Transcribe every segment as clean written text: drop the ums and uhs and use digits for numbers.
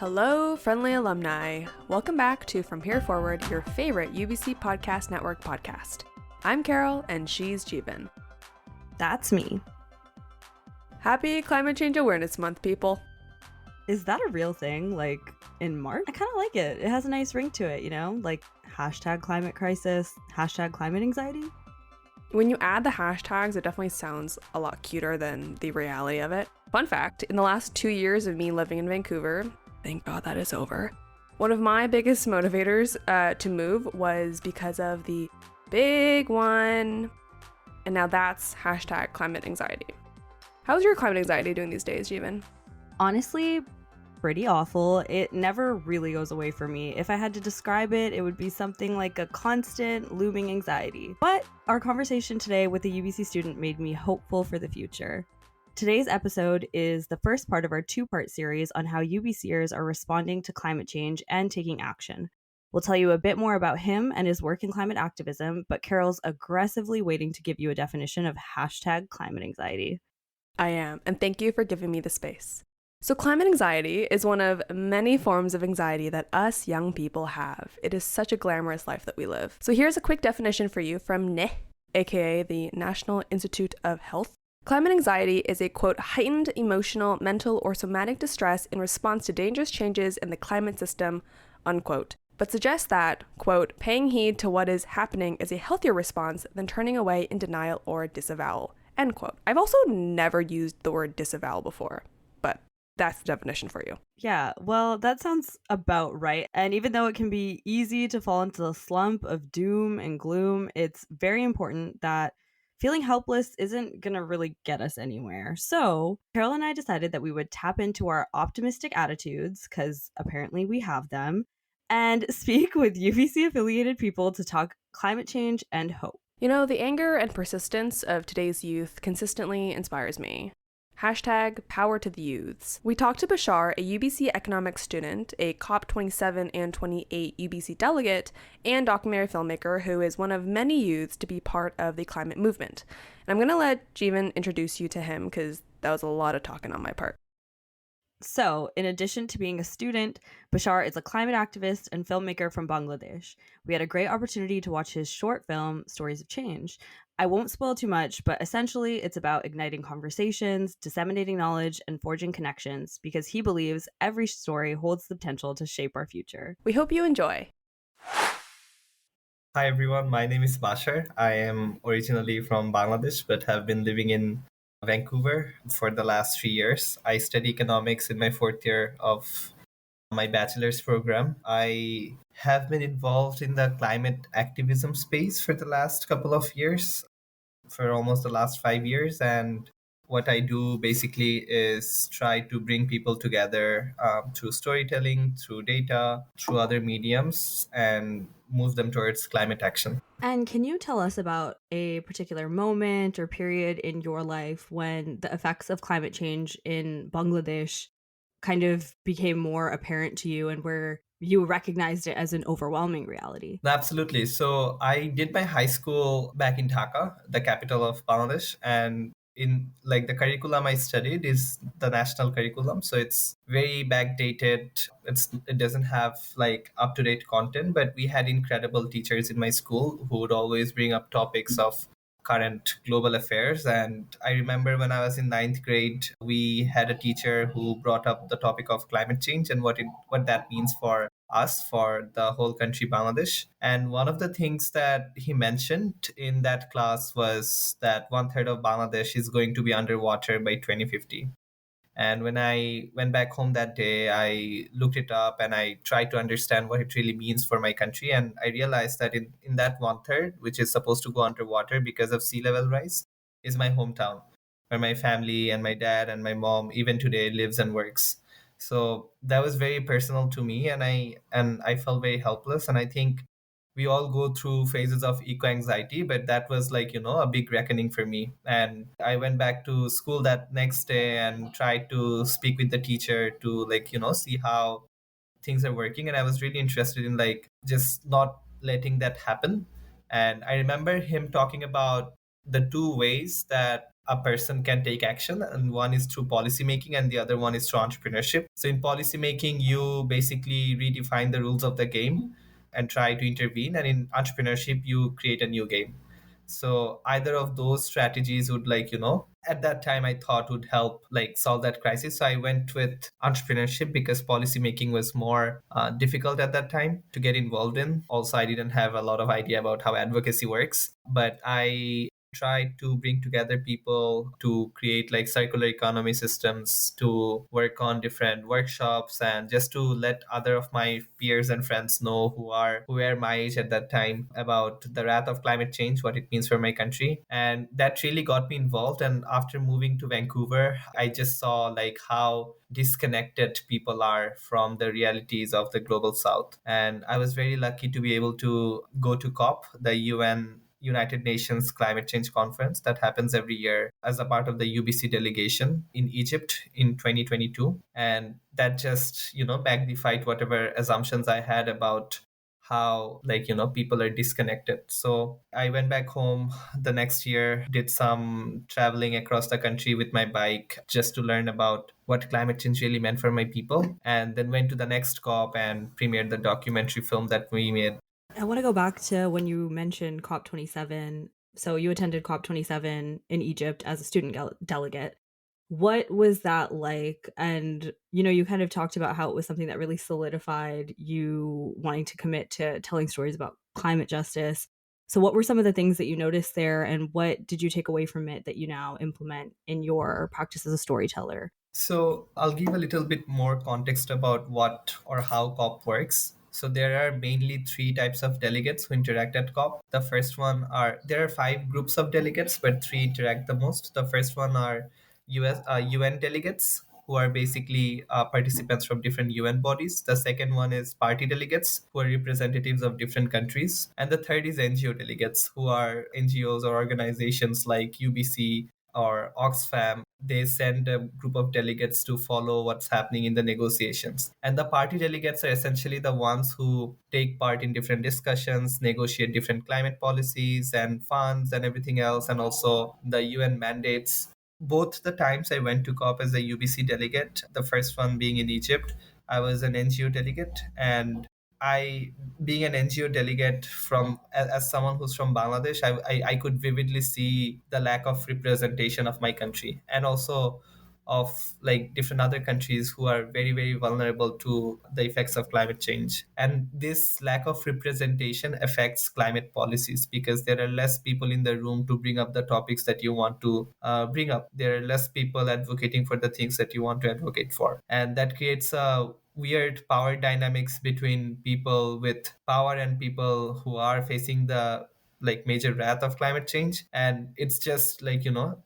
Hello, friendly alumni. Welcome back to From Here Forward, your favorite UBC Podcast Network podcast. I'm Carol, and she's Jeevan. That's me. Happy Climate Change Awareness Month, people. Is that a real thing, like, in March? I kind of like it. It has a nice ring to it, you know? Like, hashtag climate crisis, hashtag climate anxiety. When you add the hashtags, it definitely sounds a lot cuter than the reality of it. Fun fact, in the last 2 years of me living in Vancouver, thank God that is over, one of my biggest motivators to move was because of the big one. And now that's hashtag climate anxiety. How's your climate anxiety doing these days, Jeevan? Honestly, pretty awful. It never really goes away for me. If I had to describe it, it would be something like a constant looming anxiety. But our conversation today with a UBC student made me hopeful for the future. Today's episode is the first part of our two-part series on how UBCers are responding to climate change and taking action. We'll tell you a bit more about him and his work in climate activism, but Carol's aggressively waiting to give you a definition of hashtag climate anxiety. I am, and thank you for giving me the space. So climate anxiety is one of many forms of anxiety that us young people have. It is such a glamorous life that we live. So here's a quick definition for you from NIH, aka the National Institute of Health. Climate anxiety is a, quote, heightened emotional, mental, or somatic distress in response to dangerous changes in the climate system, unquote, but suggests that, quote, paying heed to what is happening is a healthier response than turning away in denial or disavowal, end quote. I've also never used the word disavowal before, but that's the definition for you. Yeah, well, that sounds about right. And even though it can be easy to fall into the slump of doom and gloom, it's very important that feeling helpless isn't going to really get us anywhere. So Carol and I decided that we would tap into our optimistic attitudes, because apparently we have them, and speak with UBC-affiliated people to talk climate change and hope. You know, the anger and persistence of today's youth consistently inspires me. Hashtag power to the youths. We talked to Bashar, a UBC economics student, a COP27 and 28 UBC delegate, and documentary filmmaker who is one of many youths to be part of the climate movement. And I'm going to let Jeevan introduce you to him because that was a lot of talking on my part. So, in addition to being a student, Bashar is a climate activist and filmmaker from Bangladesh. We had a great opportunity to watch his short film, Stories of Change. I won't spoil too much, but essentially it's about igniting conversations, disseminating knowledge, and forging connections, because he believes every story holds the potential to shape our future. We hope you enjoy. Hi everyone, my name is Bashar. I am originally from Bangladesh but have been living in Vancouver for the last 3 years. I study economics in my fourth year of my bachelor's program. I have been involved in the climate activism space for the last couple of years, for almost the last 5 years. And what I do basically is try to bring people together through storytelling, through data, through other mediums, and move them towards climate action. And can you tell us about a particular moment or period in your life when the effects of climate change in Bangladesh kind of became more apparent to you and where you recognized it as an overwhelming reality? Absolutely. So I did my high school back in Dhaka, the capital of Bangladesh, and in like the curriculum I studied is the national curriculum, so it's very backdated. It doesn't have like up to date content, but we had incredible teachers in my school who would always bring up topics of current global affairs. And I remember when I was in ninth grade, we had a teacher who brought up the topic of climate change and what that means for us, for the whole country, Bangladesh. And one of the things that he mentioned in that class was that 1/3 of Bangladesh is going to be underwater by 2050. And when I went back home that day, I looked it up and I tried to understand what it really means for my country. And I realized that in that 1/3, which is supposed to go underwater because of sea level rise, is my hometown, where my family and my dad and my mom even today lives and works. So that was very personal to me, and I felt very helpless. And I think we all go through phases of eco anxiety, but that was like, a big reckoning for me. And I went back to school that next day and tried to speak with the teacher to see how things are working. And I was really interested in just not letting that happen. And I remember him talking about the two ways that a person can take action, and one is through policy making and the other one is through entrepreneurship. So in policy making, you basically redefine the rules of the game and try to intervene, and in entrepreneurship you create a new game. So either of those strategies would, at that time I thought would help solve that crisis. So I went with entrepreneurship because policy making was more difficult at that time to get involved in. Also, I didn't have a lot of idea about how advocacy works, but I tried to bring together people to create circular economy systems, to work on different workshops, and just to let other of my peers and friends know who were my age at that time about the wrath of climate change, what it means for my country. And that really got me involved. And after moving to Vancouver, I just saw how disconnected people are from the realities of the global south. And I was very lucky to be able to go to COP, the United Nations Climate Change Conference that happens every year, as a part of the UBC delegation in Egypt in 2022. And that just, magnified whatever assumptions I had about how people are disconnected. So I went back home the next year, did some traveling across the country with my bike just to learn about what climate change really meant for my people, and then went to the next COP and premiered the documentary film that we made. I want to go back to when you mentioned COP27. So you attended COP27 in Egypt as a student delegate. What was that like? And, you kind of talked about how it was something that really solidified you wanting to commit to telling stories about climate justice. So what were some of the things that you noticed there, and what did you take away from it that you now implement in your practice as a storyteller? So I'll give a little bit more context about what or how COP works. So there are mainly three types of delegates who interact at COP. The first one there are 5 groups of delegates, but 3 interact the most. The first one are UN delegates, who are basically participants from different UN bodies. The second one is party delegates, who are representatives of different countries. And the third is NGO delegates, who are NGOs or organizations like UBC or Oxfam. They send a group of delegates to follow what's happening in the negotiations. And the party delegates are essentially the ones who take part in different discussions, negotiate different climate policies and funds and everything else, and also the UN mandates. Both the times I went to COP as a UBC delegate, the first one being in Egypt, I was an NGO delegate. And I, being an NGO delegate as someone who's from Bangladesh, I could vividly see the lack of representation of my country, and also of different other countries who are very, very vulnerable to the effects of climate change. And this lack of representation affects climate policies because there are less people in the room to bring up the topics that you want to bring up. There are less people advocating for the things that you want to advocate for. And that creates a weird power dynamics between people with power and people who are facing the major wrath of climate change. And it's just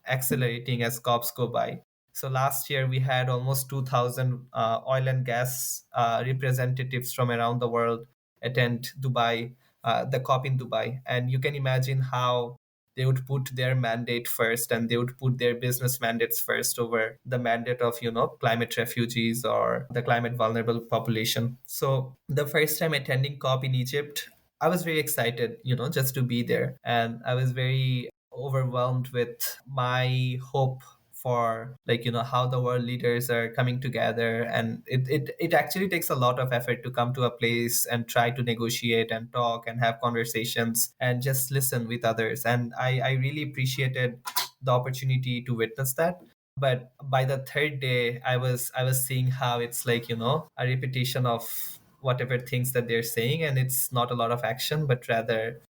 accelerating as COPs go by. So last year we had almost 2,000 oil and gas representatives from around the world attend Dubai, the COP in Dubai. And you can imagine how they would put their mandate first, and they would put their business mandates first over the mandate of climate refugees or the climate vulnerable population. So the first time attending COP in Egypt, I was very excited, just to be there. And I was very overwhelmed with my hope for how the world leaders are coming together. And it actually takes a lot of effort to come to a place and try to negotiate and talk and have conversations and just listen with others. And I really appreciated the opportunity to witness that. But by the third day, I was seeing how it's a repetition of whatever things that they're saying, and it's not a lot of action, but rather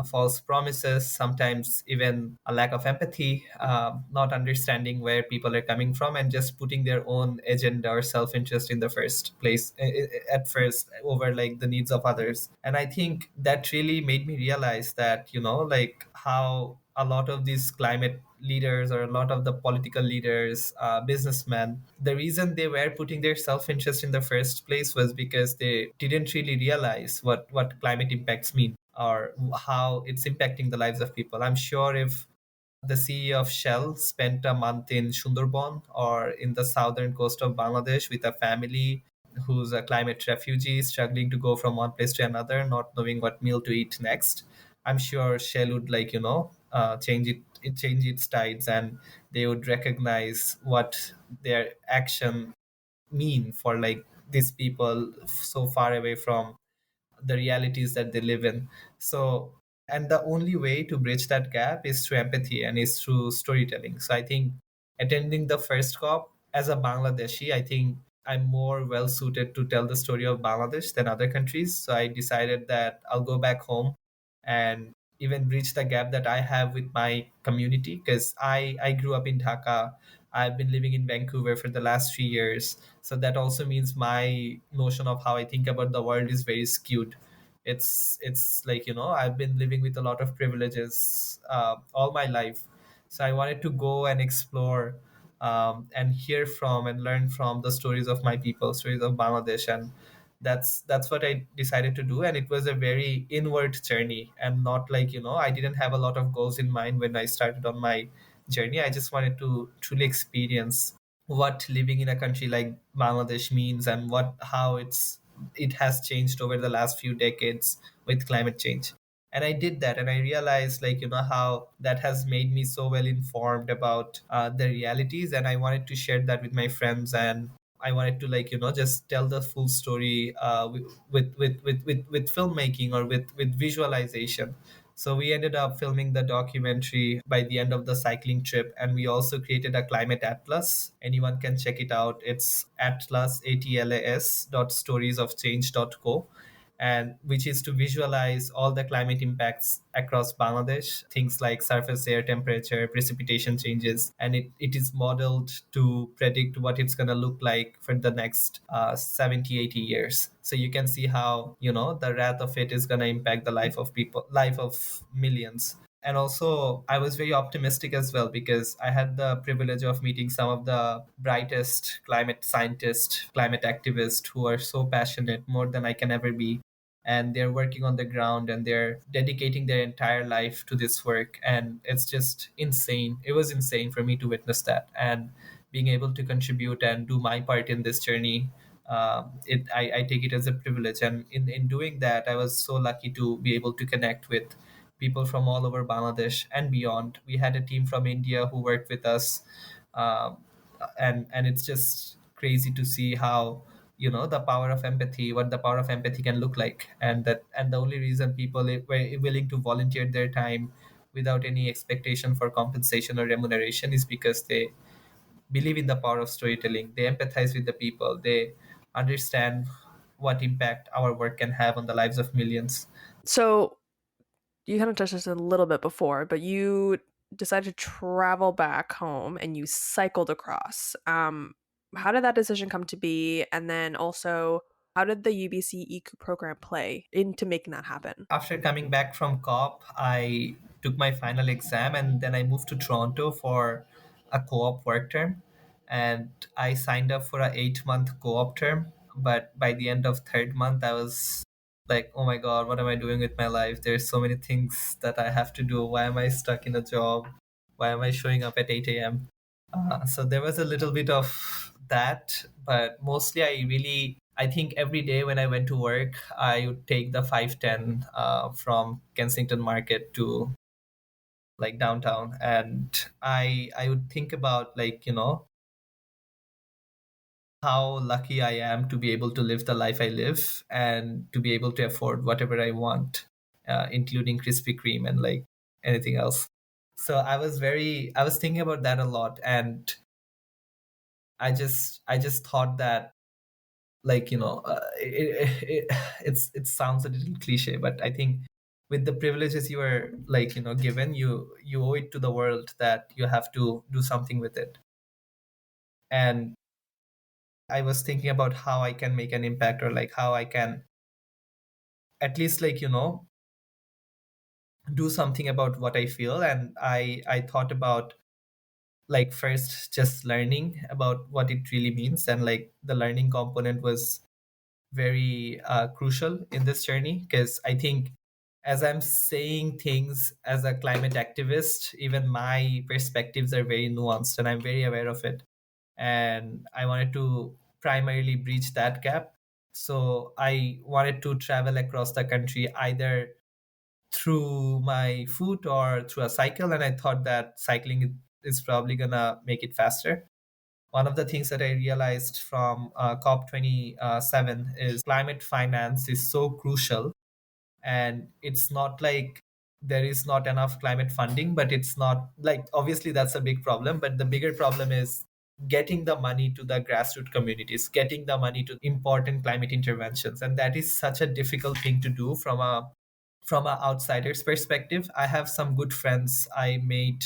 false promises, sometimes even a lack of empathy, not understanding where people are coming from, and just putting their own agenda or self-interest in the first place at first over the needs of others. And I think that really made me realize that how a lot of these climate leaders or a lot of the political leaders, businessmen, the reason they were putting their self-interest in the first place was because they didn't really realize what climate impacts mean or how it's impacting the lives of people. I'm sure if the CEO of Shell spent a month in Sundarban or in the southern coast of Bangladesh with a family who's a climate refugee struggling to go from one place to another, not knowing what meal to eat next, I'm sure Shell would change its tides, and they would recognize what their action mean for like these people so far away from the realities that they live in. So, and the only way to bridge that gap is through empathy and is through storytelling. So I think attending the first COP as a Bangladeshi, I think I'm more well suited to tell the story of Bangladesh than other countries. So I decided that I'll go back home and even bridge the gap that I have with my community, because I grew up in Dhaka. I've been living in Vancouver for the last 3 years. So that also means my notion of how I think about the world is very skewed. It's like, I've been living with a lot of privileges all my life. So I wanted to go and explore and hear from and learn from the stories of my people, stories of Bangladesh, and that's what I decided to do. And it was a very inward journey, and not like, I didn't have a lot of goals in mind when I started on my journey. I just wanted to truly experience what living in a country like Bangladesh means, and it has changed over the last few decades with climate change. And I did that, and I realized, like, how that has made me so well informed about the realities, and I wanted to share that with my friends. And I wanted to, like, just tell the full story with filmmaking, or with visualization. So we ended up filming the documentary by the end of the cycling trip, and we also created a climate atlas. Anyone can check it out. It's atlas dot storiesofchange.co, and which is to visualize all the climate impacts across Bangladesh, things like surface air temperature, precipitation changes, and it is modeled to predict what it's going to look like for the next 70, 80 years. So you can see how, the wrath of it is going to impact the life of millions. And also, I was very optimistic as well, because I had the privilege of meeting some of the brightest climate scientists, climate activists, who are so passionate, more than I can ever be. And they're working on the ground, and they're dedicating their entire life to this work. And it's just insane. It was insane for me to witness that, and being able to contribute and do my part in this journey. I take it as a privilege. And in doing that, I was so lucky to be able to connect with people from all over Bangladesh and beyond. We had a team from India who worked with us, um, and it's just crazy to see how, the power of empathy, what the power of empathy can look like. And the only reason people were willing to volunteer their time without any expectation for compensation or remuneration is because they believe in the power of storytelling. They empathize with the people. They understand what impact our work can have on the lives of millions. So you kind of touched this a little bit before, but you decided to travel back home and you cycled across. How did that decision come to be? And then also, how did the UBC EQ program play into making that happen? After coming back from COP, I took my final exam, and then I moved to Toronto for a co-op work term. And I signed up for a 8-month co-op term. But by the end of third month, I was like, oh my God, what am I doing with my life? There's so many things that I have to do. Why am I stuck in a job? Why am I showing up at 8 a.m.? So there was a little bit of that, but mostly I think every day when I went to work, I would take the 510 from Kensington Market to like downtown, and I would think about, like, how lucky I am to be able to live the life I live, and to be able to afford whatever I want, including Krispy Kreme and like anything else. So I was thinking about that a lot. And I just thought that, like, it sounds a little cliche, but I think with the privileges you are, like, given, you owe it to the world that you have to do something with it. And I was thinking about how I can make an impact, or like how I can at least, like, do something about what I feel. And I thought about, like, first just learning about what it really means. And like the learning component was very crucial in this journey, because I think as I'm saying things as a climate activist, even my perspectives are very nuanced, and I'm very aware of it. And I wanted to primarily bridge that gap. So I wanted to travel across the country, either through my foot or through a cycle, and I thought that cycling is probably gonna make it faster. One of the things that I realized from COP27 is climate finance is so crucial, and it's not like there is not enough climate funding, but it's not like, obviously that's a big problem, but the bigger problem is getting the money to the grassroots communities, getting the money to important climate interventions, and that is such a difficult thing to do from a outsider's perspective. I have some good friends I made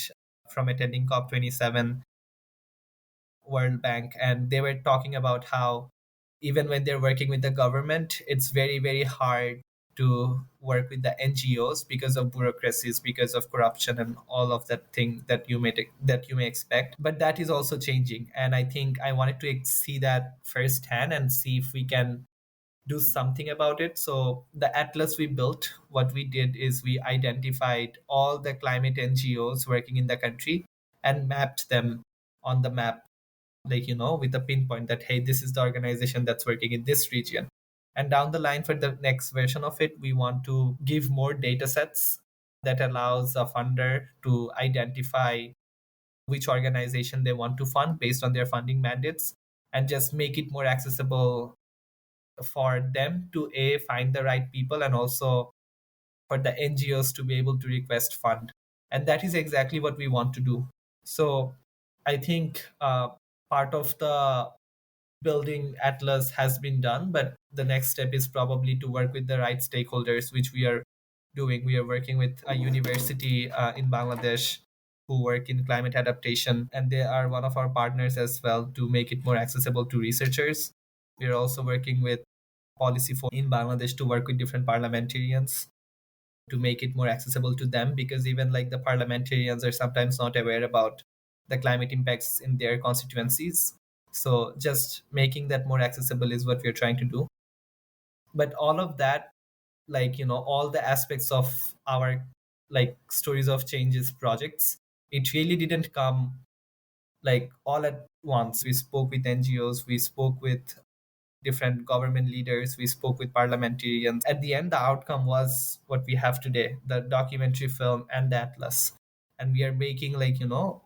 from attending COP27 World Bank, and they were talking about how even when they're working with the government, it's very, very hard to work with the NGOs because of bureaucracies, because of corruption, and all of that thing that you may expect. But that is also changing, and I think I wanted to see that firsthand and see if we can do something about it. So the atlas we built, what we did is we identified all the climate NGOs working in the country and mapped them on the map, like, with a pinpoint that, hey, this is the organization that's working in this region. And down the line, for the next version of it, we want to give more data sets that allows a funder to identify which organization they want to fund based on their funding mandates, and just make it more accessible for them to find the right people, and also for the NGOs to be able to request fund. And that is exactly what we want to do. So I think part of the building atlas has been done, but the next step is probably to work with the right stakeholders, which we are doing. We are working with a university in Bangladesh who work in climate adaptation, and they are one of our partners as well to make it more accessible to researchers. We are also working with policy for in Bangladesh to work with different parliamentarians to make it more accessible to them, because even like the parliamentarians are sometimes not aware about the climate impacts in their constituencies. So just making that more accessible is what we're trying to do. But all of that, like, all the aspects of our like stories of changes projects, it really didn't come like all at once. We spoke with NGOs, we spoke with different government leaders, we spoke with parliamentarians. At the end, the outcome was what we have today, the documentary film and the atlas. And we are making, like,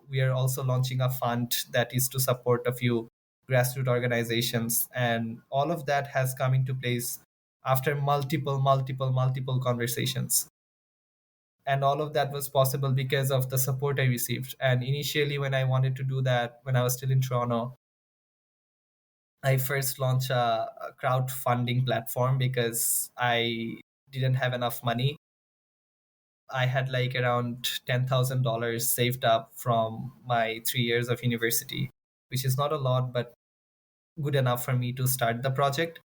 we are also launching a fund that is to support a few grassroots organizations. And all of that has come into place after multiple conversations. And all of that was possible because of the support I received. And initially, when I wanted to do that, when I was still in Toronto, I first launched a crowdfunding platform because I didn't have enough money. I had like around $10,000 saved up from my 3 years of university, which is not a lot, but good enough for me to start the project.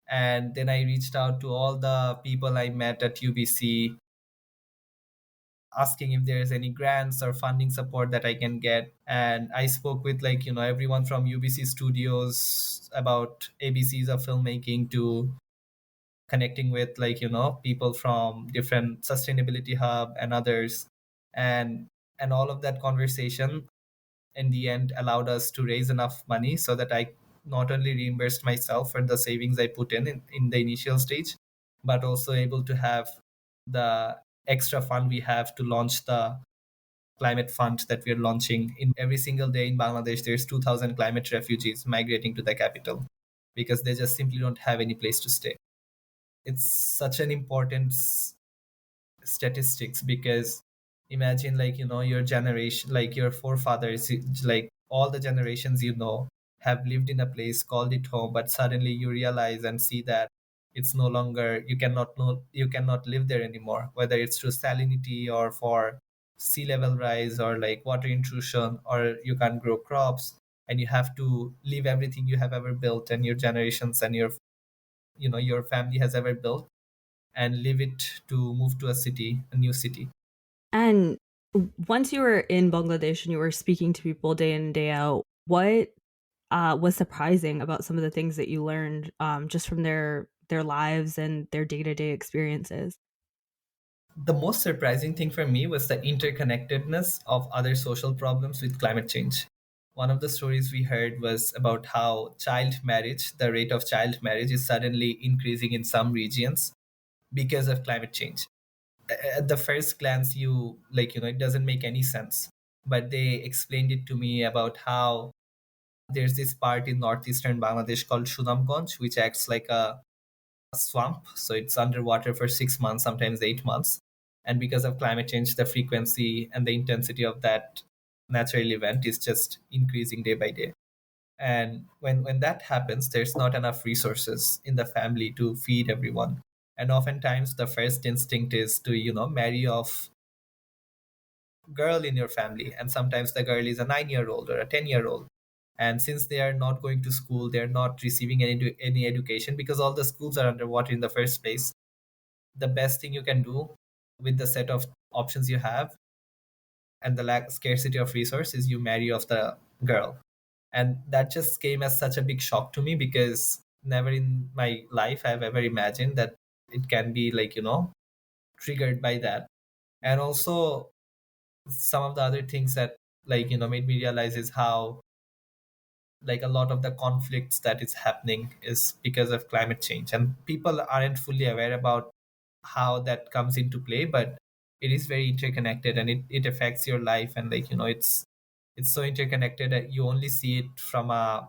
And then I reached out to all the people I met at UBC, asking if there's any grants or funding support that I can get. And I spoke with, like, everyone from UBC studios about ABCs of filmmaking to connecting with, like, people from different sustainability hub and others. And all of that conversation in the end allowed us to raise enough money so that I not only reimbursed myself for the savings I put in the initial stage, but also able to have the extra fund we have to launch the climate fund that we're launching. In every single day in Bangladesh, there's 2,000 climate refugees migrating to the capital because they just simply don't have any place to stay. It's such an important statistics, because imagine, like, your generation, like your forefathers, like all the generations have lived in a place, called it home, but suddenly you realize and see that it's no longer, you cannot live there anymore, whether it's through salinity or for sea level rise or like water intrusion, or you can't grow crops, and you have to leave everything you have ever built and your generations and your family has ever built, and leave it to move to a new city. And once you were in Bangladesh and you were speaking to people day in and day out, what was surprising about some of the things that you learned just from their lives and their day-to-day experiences? The most surprising thing for me was the interconnectedness of other social problems with climate change. One of the stories we heard was about how child marriage, the rate of child marriage, is suddenly increasing in some regions because of climate change. at the first glance, you like, it doesn't make any sense. But they explained it to me about how there's this part in northeastern Bangladesh called Sunamganj, which acts like a swamp. So it's underwater for 6 months, sometimes 8 months. And because of climate change, the frequency and the intensity of that natural event is just increasing day by day. And when that happens, there's not enough resources in the family to feed everyone. And oftentimes the first instinct is to, marry off girl in your family. And sometimes the girl is a 9-year-old or a 10-year-old. And since they are not going to school, they're not receiving any education because all the schools are underwater in the first place. The best thing you can do with the set of options you have and the scarcity of resources, you marry off the girl. And that just came as such a big shock to me, because never in my life I've ever imagined that it can be like, triggered by that. And also some of the other things that like, made me realize is how like a lot of the conflicts that is happening is because of climate change, and people aren't fully aware about how that comes into play, but it is very interconnected, and it affects your life. And like, it's so interconnected that you only see it from a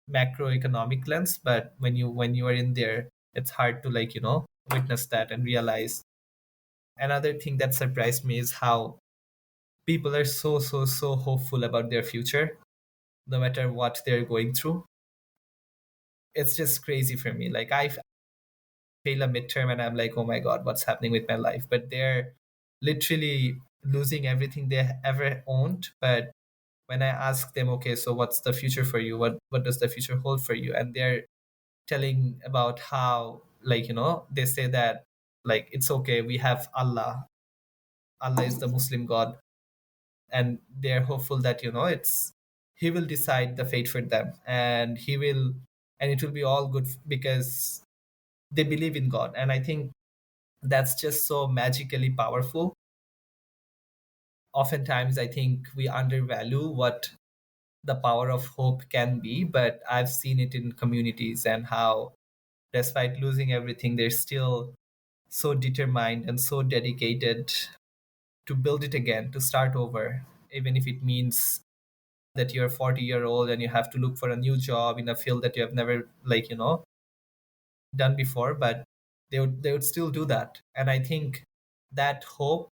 macroeconomic lens, but when you are in there, it's hard to like, witness that and realize. Another thing that surprised me is how people are so hopeful about their future no matter what they're going through. It's just crazy for me. Like I fail a midterm and I'm like, oh my god, what's happening with my life? But they're literally losing everything they ever owned. But when I ask them, okay, so what's the future for you? What does the future hold for you? And they're telling about how like, they say that like it's okay, we have Allah. Allah is the Muslim God, and they're hopeful that it's he will decide the fate for them, and it will be all good because they believe in God. And I think that's just so magically powerful. Oftentimes I think we undervalue what the power of hope can be, but I've seen it in communities and how despite losing everything, they're still so determined and so dedicated to build it again, to start over, even if it means that you're 40-year-old and you have to look for a new job in a field that you have never like, done before. But they would still do that. And I think that hope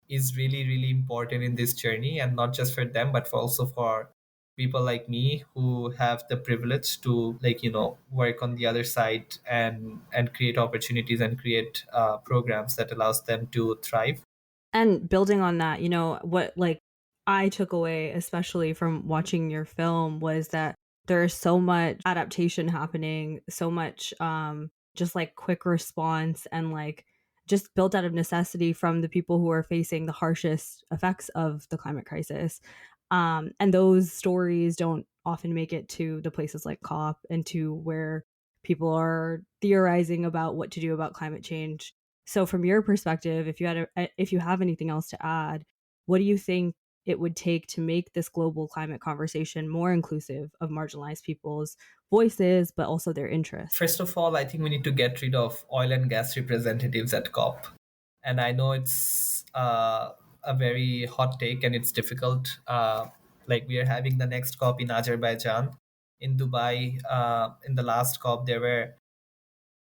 is really really important in this journey, and not just for them but also for people like me who have the privilege to like, work on the other side and create opportunities and create programs that allows them to thrive. And building on that, what like I took away, especially from watching your film, was that there's so much adaptation happening, so much just like quick response, and like just built out of necessity from the people who are facing the harshest effects of the climate crisis. And those stories don't often make it to the places like COP and to where people are theorizing about what to do about climate change. So from your perspective, if you have anything else to add, what do you think it would take to make this global climate conversation more inclusive of marginalized people's voices, but also their interests? First of all, I think we need to get rid of oil and gas representatives at COP. And I know it's a very hot take and it's difficult. Like we are having the next COP in Azerbaijan, in Dubai. In the last COP, there were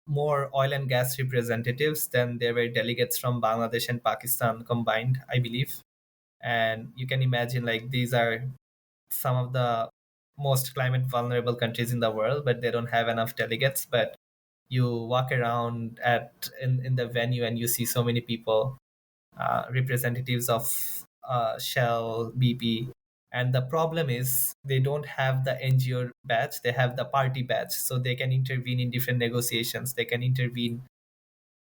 more oil and gas representatives than there were delegates from Bangladesh and Pakistan combined, I believe. And you can imagine like these are some of the most climate vulnerable countries in the world, but they don't have enough delegates. But you walk around in the venue and you see so many people, representatives of Shell, BP. And the problem is they don't have the NGO badge, they have the party badge. So they can intervene in different negotiations, they can intervene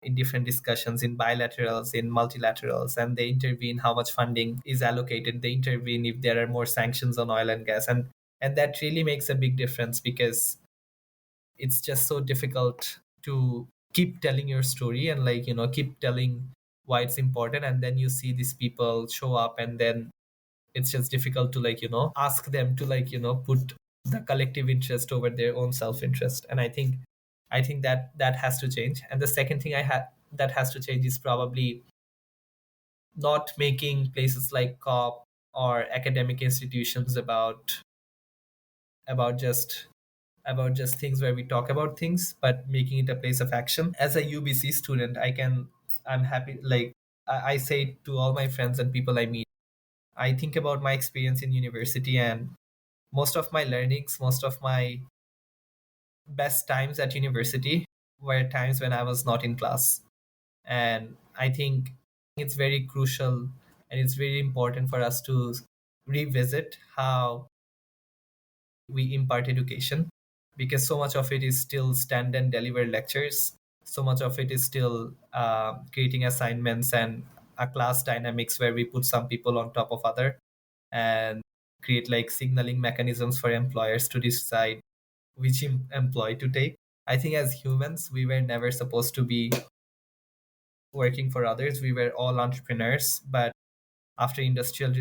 in different discussions, in bilaterals, in multilaterals, and they intervene how much funding is allocated. They intervene if there are more sanctions on oil and gas. And that really makes a big difference, because it's just so difficult to keep telling your story and like, keep telling why it's important, and then you see these people show up, and then it's just difficult to like, ask them to like, put the collective interest over their own self-interest. And I think that has to change. And the second thing that has to change is probably not making places like COP or academic institutions about just about just things where we talk about things, but making it a place of action. As a UBC student, I'm happy, like I say to all my friends and people I meet, I think about my experience in university, and most of my learnings, most of my best times at university were times when I was not in class. And I think it's very crucial and it's very important for us to revisit how we impart education, because so much of it is still stand and deliver lectures. So much of it is still creating assignments and a class dynamics where we put some people on top of other and create like signaling mechanisms for employers to decide which employee to take. I think as humans, we were never supposed to be working for others. We were all entrepreneurs, but after industrial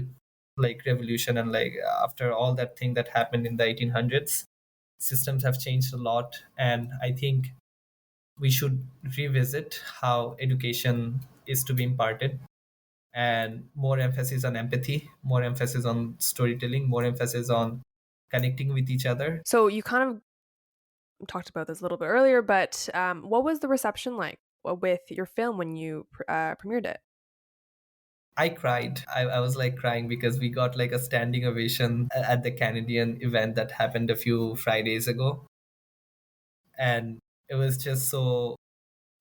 like revolution and like after all that thing that happened in the 1800s, systems have changed a lot, and I think we should revisit how education is to be imparted, and more emphasis on empathy, more emphasis on storytelling, more emphasis on connecting with each other. So you kind of talked about this a little bit earlier, but what was the reception like with your film when you premiered it? I cried. I was like crying because we got like a standing ovation at the Canadian event that happened a few Fridays ago. And it was just so,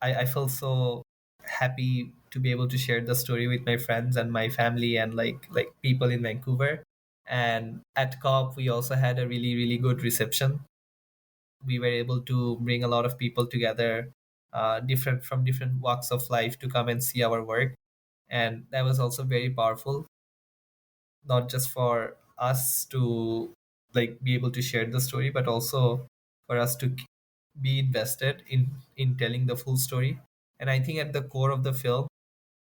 I felt so happy to be able to share the story with my friends and my family and like people in Vancouver. And at COP, we also had a really, really good reception. We were able to bring a lot of people together, different from different walks of life, to come and see our work. And that was also very powerful, not just for us to like be able to share the story, but also for us to be invested in telling the full story. And I think at the core of the film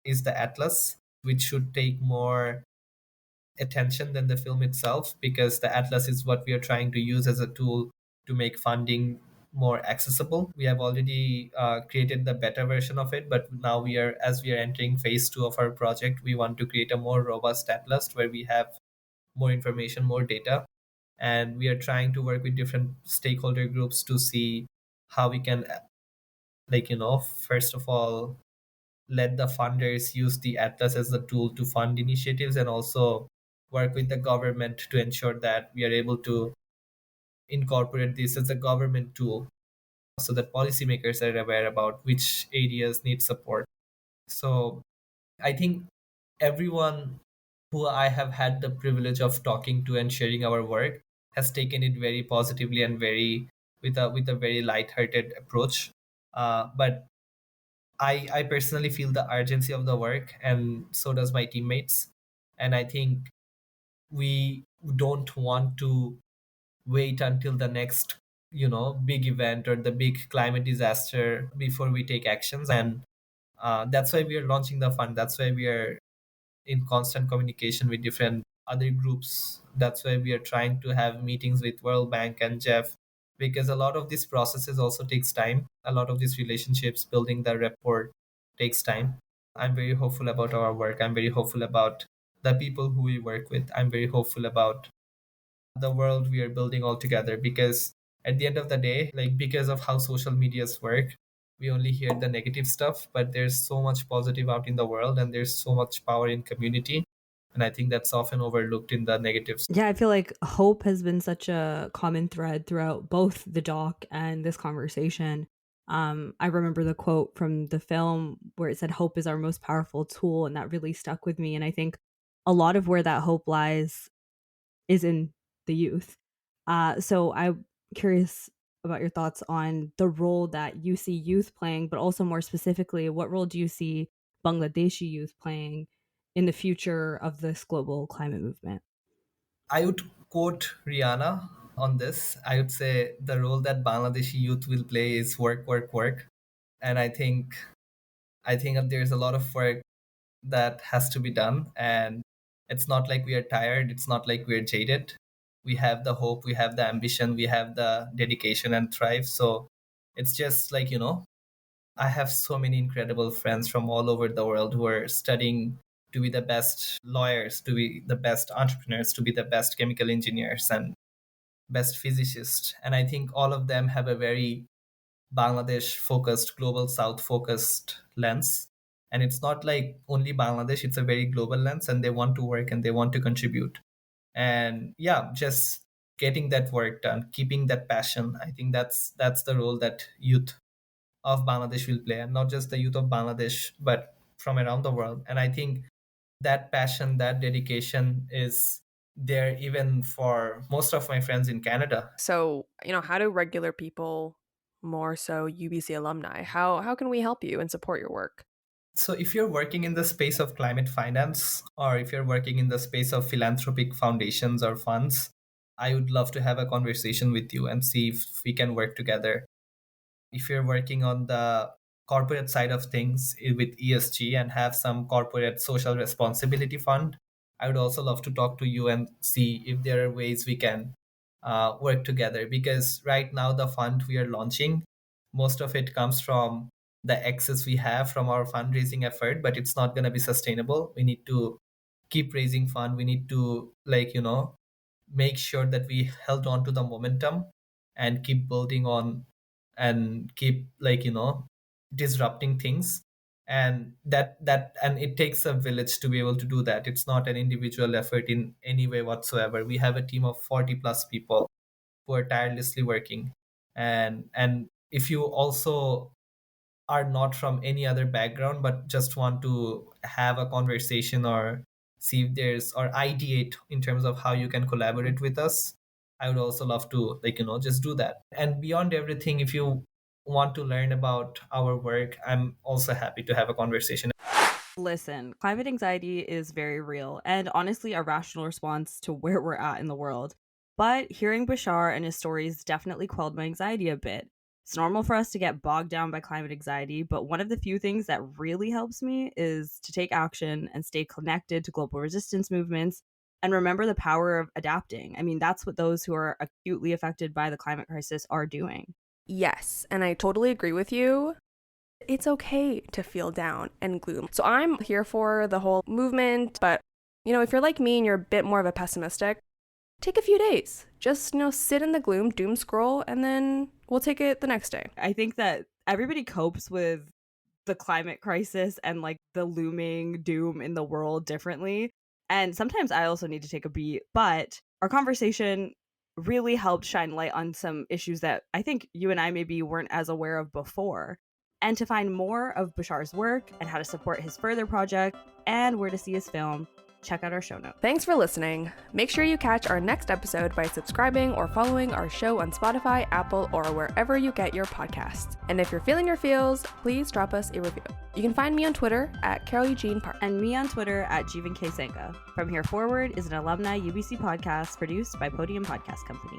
is the atlas, which should take more attention than the film itself, because the atlas is what we are trying to use as a tool to make funding more accessible. We have already created the beta version of it, but now as we are entering phase 2 of our project, we want to create a more robust atlas where we have more information, more data, and we are trying to work with different stakeholder groups to see how we can, like, first of all, let the funders use the atlas as a tool to fund initiatives, and also work with the government to ensure that we are able to incorporate this as a government tool so that policymakers are aware about which areas need support. So I think everyone who I have had the privilege of talking to and sharing our work has taken it very positively and very with a very light-hearted approach. But I personally feel the urgency of the work, and so does my teammates. And I think we don't want to wait until the next, big event or the big climate disaster before we take actions. And that's why we are launching the fund. That's why we are in constant communication with different other groups. That's why we are trying to have meetings with World Bank and Jeff, because a lot of these processes also takes time. A lot of these relationships, building the rapport, takes time. I'm very hopeful about our work. I'm very hopeful about the people who we work with. I'm very hopeful about the world we are building all together, because at the end of the day, like, because of how social medias work, we only hear the negative stuff, but there's so much positive out in the world, and there's so much power in community, and I think that's often overlooked in the negatives. Yeah, I feel like hope has been such a common thread throughout both the doc and this conversation. I remember the quote from the film where it said, "Hope is our most powerful tool," and that really stuck with me. And I think a lot of where that hope lies is in the youth. So I'm curious about your thoughts on the role that you see youth playing, but also more specifically, what role do you see Bangladeshi youth playing in the future of this global climate movement? I would quote Rihanna on this. I would say the role that Bangladeshi youth will play is work, work, work. And I think that there's a lot of work that has to be done, and it's not like we are tired, it's not like we're jaded. We have the hope, we have the ambition, we have the dedication and thrive. So it's just like, I have so many incredible friends from all over the world who are studying to be the best lawyers, to be the best entrepreneurs, to be the best chemical engineers and best physicists. And I think all of them have a very Bangladesh focused, global south focused lens. And it's not like only Bangladesh, it's a very global lens, and they want to work and they want to contribute. And yeah, just getting that work done, keeping that passion. I think that's the role that youth of Bangladesh will play, and not just the youth of Bangladesh, but from around the world. And I think that passion, that dedication is there even for most of my friends in Canada. So, how do regular people, more so UBC alumni, how can we help you and support your work? So if you're working in the space of climate finance, or if you're working in the space of philanthropic foundations or funds, I would love to have a conversation with you and see if we can work together. If you're working on the corporate side of things with ESG and have some corporate social responsibility fund, I would also love to talk to you and see if there are ways we can work together. Because right now, the fund we are launching, most of it comes from the excess we have from our fundraising effort, but it's not going to be sustainable. We need to keep raising fund. We need to, make sure that we held on to the momentum and keep building on and keep disrupting things. And and it takes a village to be able to do that. It's not an individual effort in any way whatsoever. We have a team of 40 plus people who are tirelessly working. And if you also are not from any other background but just want to have a conversation or see if there's or ideate in terms of how you can collaborate with us, I would also love to just do that. And beyond everything, if you want to learn about our work, I'm also happy to have a conversation. Listen, climate anxiety is very real and honestly a rational response to where we're at in the world. But hearing Bashar and his stories definitely quelled my anxiety a bit. It's normal for us to get bogged down by climate anxiety, but one of the few things that really helps me is to take action and stay connected to global resistance movements and remember the power of adapting. I mean, that's what those who are acutely affected by the climate crisis are doing. Yes, and I totally agree with you. It's okay to feel down and gloom. So I'm here for the whole movement, but if you're like me and you're a bit more of a pessimistic, take a few days. Just, sit in the gloom, doom scroll, and then we'll take it the next day. I think that everybody copes with the climate crisis and like the looming doom in the world differently. And sometimes I also need to take a beat, but our conversation really helped shine light on some issues that I think you and I maybe weren't as aware of before. And to find more of Bashar's work and how to support his further project and where to see his film, check out our show notes. Thanks for listening. Make sure you catch our next episode by subscribing or following our show on Spotify, Apple, or wherever you get your podcasts. And if you're feeling your feels, please drop us a review. You can find me on Twitter at Carol Eugene Park. And me on Twitter at Jeevan K. Senga. From Here Forward is an alumni UBC podcast produced by Podium Podcast Company.